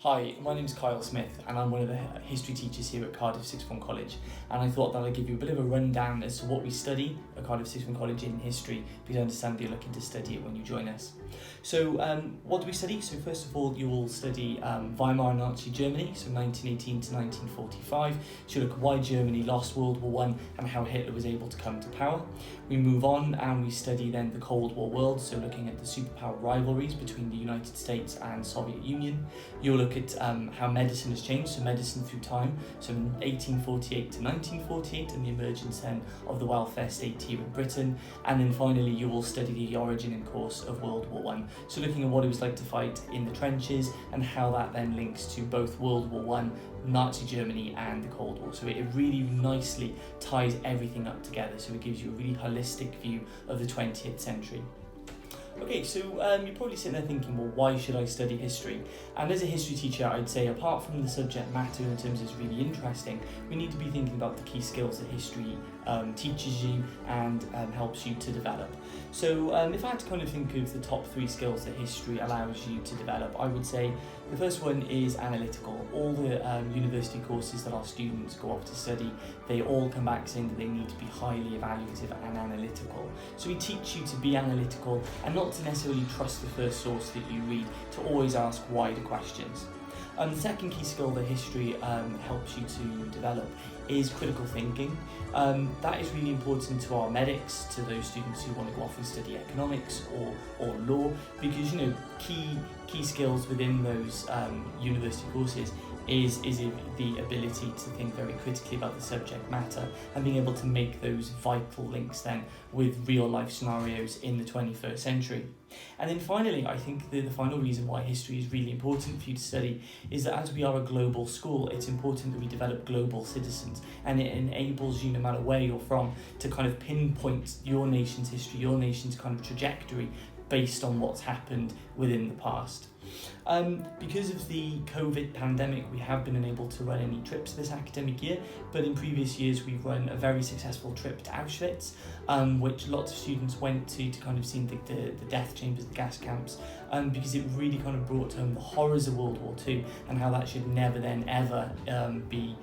Hi, my name is Kyle Smith and I'm one of the history teachers here at Cardiff Sixth Form College, and I thought that I'd give you a bit of a rundown as to what we study at Cardiff Sixth Form College in history, because I understand you're looking to study it when you join us. So what do we study? So first of all, you will study Weimar Nazi Germany, so 1918 to 1945. So you look at why Germany lost World War I and how Hitler was able to come to power. We move on and we study then the Cold War world, so looking at the superpower rivalries between the United States and Soviet Union. You'll look at how medicine has changed, so medicine through time, so 1848 to 1948, and the emergence then of the welfare state here in Britain. And then finally you will study the origin and course of World War I, so looking at what it was like to fight in the trenches and how that then links to both World War I, Nazi Germany and the Cold War. So it really nicely ties everything up together, so it gives you a really holistic view of the 20th century. Okay, so you're probably sitting there thinking, well, why should I study history? And as a history teacher, I'd say apart from the subject matter in terms of it's really interesting, we need to be thinking about the key skills that history teaches you and helps you to develop. So if I had to kind of think of the top 3 skills that history allows you to develop, I would say the first one is analytical. All the university courses that our students go off to study, they all come back saying that they need to be highly evaluative and analytical. So we teach you to be analytical and not to necessarily trust the first source that you read, to always ask wider questions. The second key skill that history helps you to develop is critical thinking. That is really important to our medics, to those students who want to go off and study economics or law, because key skills within those university courses is the ability to think very critically about the subject matter and being able to make those vital links then with real life scenarios in the 21st century. And then finally, I think the final reason why history is really important for you to study is that as we are a global school, it's important that we develop global citizens, and it enables you, no matter where you're from, to kind of pinpoint your nation's history, your nation's kind of trajectory based on what's happened within the past. Because of the COVID pandemic, we have been unable to run any trips this academic year, but in previous years we've run a very successful trip to Auschwitz, which lots of students went to kind of see the death chambers, the gas camps, because it really kind of brought home the horrors of World War II and how that should never then ever be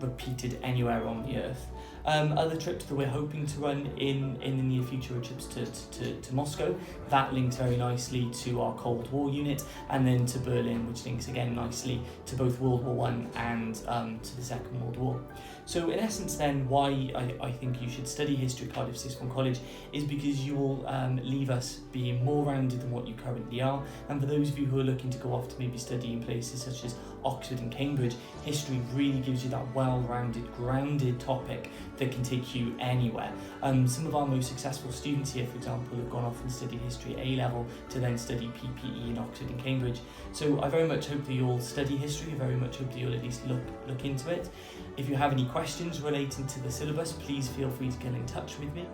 repeated anywhere on the earth. Other trips that we're hoping to run in the near future are trips to Moscow. That links very nicely to our Cold War unit, and then to Berlin, which links again nicely to both World War I and to the Second World War. So in essence then, why I think you should study history at Cardiff Sixth Form College is because you will leave us being more rounded than what you currently are. And for those of you who are looking to go off to maybe study in places such as Oxford and Cambridge, history really gives you that well-rounded, grounded topic that can take you anywhere. Some of our most successful students here, for example, have gone off and studied history at A-level to then study PPE in Oxford and Cambridge. So I very much hope that you'll study history. I very much hope that you'll at least look into it. If you have any questions relating to the syllabus, please feel free to get in touch with me.